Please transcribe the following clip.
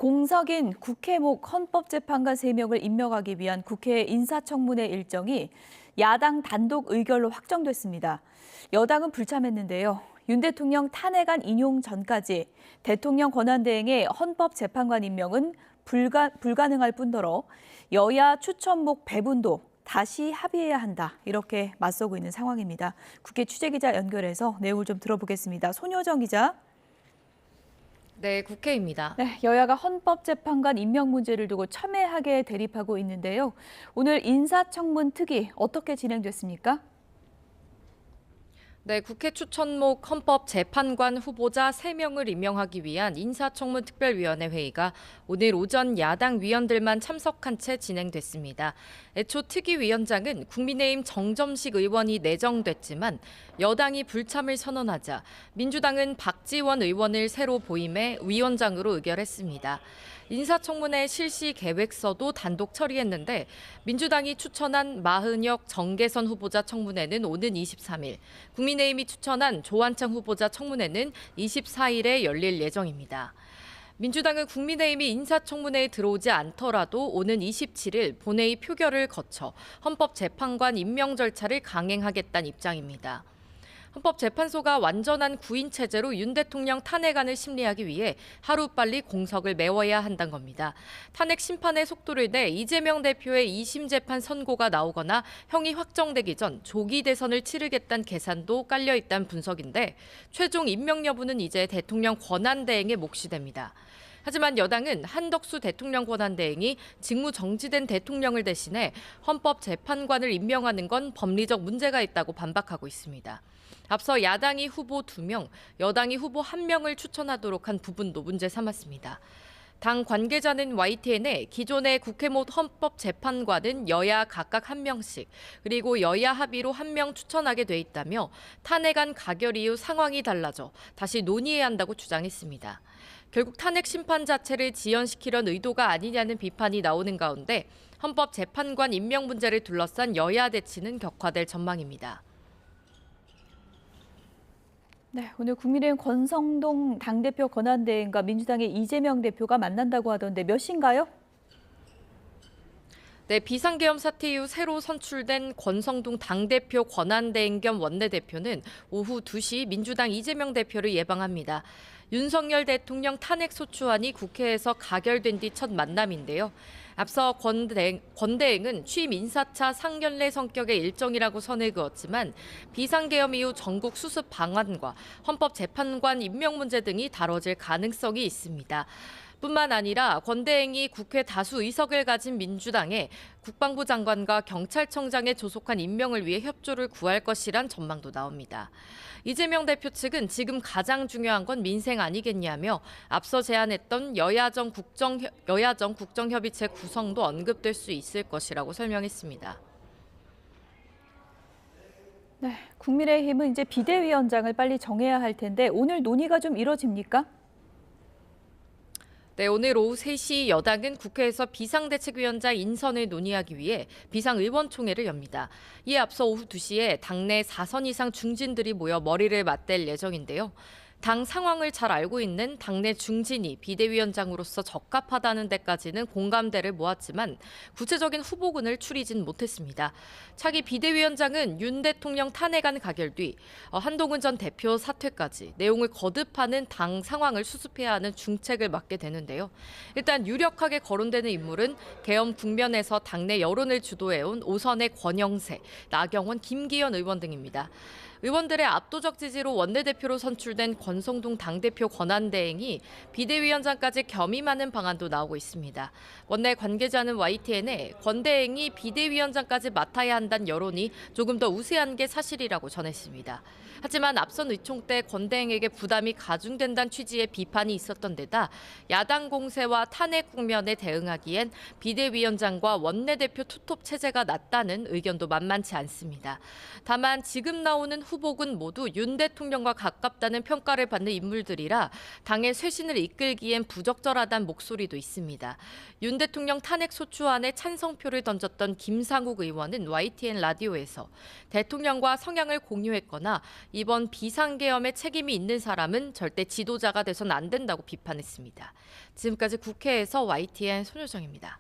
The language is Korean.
공석인 국회목 헌법재판관 3명을 임명하기 위한 국회 인사청문회 일정이 야당 단독 의결로 확정됐습니다. 여당은 불참했는데요. 윤 대통령 탄핵안 인용 전까지 대통령 권한대행의 헌법재판관 임명은 불가능할 뿐더러 여야 추천목 배분도 다시 합의해야 한다. 이렇게 맞서고 있는 상황입니다. 국회 취재기자 연결해서 내용을 좀 들어보겠습니다. 손효정 기자. 네, 국회입니다. 네, 여야가 헌법재판관 임명 문제를 두고 첨예하게 대립하고 있는데요. 오늘 인사청문 특위 어떻게 진행됐습니까? 네, 국회 추천목 헌법재판관 후보자 3명을 임명하기 위한 인사청문 특별위원회 회의가 오늘 오전 야당 위원들만 참석한 채 진행됐습니다. 애초 특위위원장은 국민의힘 정점식 의원이 내정됐지만 여당이 불참을 선언하자 민주당은 박지원 의원을 새로 보임해 위원장으로 의결했습니다. 인사청문회 실시 계획서도 단독 처리했는데 민주당이 추천한 마흔혁 정계선 후보자 청문회는 오는 23일, 국민의힘이 추천한 조한창 후보자 청문회는 24일에 열릴 예정입니다. 민주당은 국민의힘이 인사청문회에 들어오지 않더라도 오는 27일 본회의 표결을 거쳐 헌법재판관 임명 절차를 강행하겠다는 입장입니다. 헌법재판소가 완전한 구인 체제로 윤 대통령 탄핵안을 심리하기 위해 하루빨리 공석을 메워야 한다는 겁니다. 탄핵 심판의 속도를 내 이재명 대표의 2심 재판 선고가 나오거나 형이 확정되기 전 조기 대선을 치르겠다는 계산도 깔려 있다는 분석인데 최종 임명 여부는 이제 대통령 권한대행의 몫이 됩니다. 하지만 여당은 한덕수 대통령 권한대행이 직무 정지된 대통령을 대신해 헌법재판관을 임명하는 건 법리적 문제가 있다고 반박하고 있습니다. 앞서 야당이 후보 2명, 여당이 후보 1명을 추천하도록 한 부분도 문제 삼았습니다. 당 관계자는 YTN에 기존의 국회목 헌법재판관은 여야 각각 1명씩, 그리고 여야 합의로 1명 추천하게 돼 있다며 탄핵안 가결 이후 상황이 달라져 다시 논의해야 한다고 주장했습니다. 결국 탄핵 심판 자체를 지연시키려는 의도가 아니냐는 비판이 나오는 가운데 헌법재판관 임명 문제를 둘러싼 여야 대치는 격화될 전망입니다. 네, 오늘 국민의힘 권성동 당대표 권한대행과 민주당의 이재명 대표가 만난다고 하던데 몇 시인가요? 네, 비상계엄 사태 이후 새로 선출된 권성동 당대표 권한대행 겸 원내대표는 오후 2시 민주당 이재명 대표를 예방합니다. 윤석열 대통령 탄핵 소추안이 국회에서 가결된 뒤 첫 만남인데요. 앞서 권대행은 취임 인사차 상견례 성격의 일정이라고 선을 그었지만 비상계엄 이후 전국 수습 방안과 헌법재판관 임명 문제 등이 다뤄질 가능성이 있습니다. 뿐만 아니라 권대행이 국회 다수 의석을 가진 민주당에 국방부 장관과 경찰청장에 조속한 임명을 위해 협조를 구할 것이란 전망도 나옵니다. 이재명 대표 측은 지금 가장 중요한 건 민생 아니겠냐며 앞서 제안했던 여야정 국정협의체 구성도 언급될 수 있을 것이라고 설명했습니다. 네, 국민의힘은 이제 비대위원장을 빨리 정해야 할 텐데 오늘 논의가 좀 이뤄집니까? 네, 오늘 오후 3시 여당은 국회에서 비상대책위원장 인선을 논의하기 위해 비상의원총회를 엽니다. 이에 앞서 오후 2시에 당내 4선 이상 중진들이 모여 머리를 맞댈 예정인데요. 당 상황을 잘 알고 있는 당내 중진이 비대위원장으로서 적합하다는 데까지는 공감대를 모았지만 구체적인 후보군을 추리진 못했습니다. 차기 비대위원장은 윤 대통령 탄핵안 가결 뒤 한동훈 전 대표 사퇴까지 내용을 거듭하는 당 상황을 수습해야 하는 중책을 맡게 되는데요. 일단 유력하게 거론되는 인물은 계엄 국면에서 당내 여론을 주도해온 오선의 권영세, 나경원, 김기현 의원 등입니다. 의원들의 압도적 지지로 원내대표로 선출된 권성동 당대표 권한대행이 비대위원장까지 겸임하는 방안도 나오고 있습니다. 원내 관계자는 YTN에 권대행이 비대위원장까지 맡아야 한다는 여론이 조금 더 우세한 게 사실이라고 전했습니다. 하지만 앞선 의총 때 권대행에게 부담이 가중된다는 취지의 비판이 있었던 데다 야당 공세와 탄핵 국면에 대응하기엔 비대위원장과 원내대표 투톱 체제가 낫다는 의견도 만만치 않습니다. 다만 지금 나오는 후보군 모두 윤 대통령과 가깝다는 평가를 받는 인물들이라 당의 쇄신을 이끌기엔 부적절하다는 목소리도 있습니다. 윤 대통령 탄핵 소추안에 찬성표를 던졌던 김상욱 의원은 YTN 라디오에서 대통령과 성향을 공유했거나 이번 비상계엄에 책임이 있는 사람은 절대 지도자가 돼선 안 된다고 비판했습니다. 지금까지 국회에서 YTN 손효정입니다.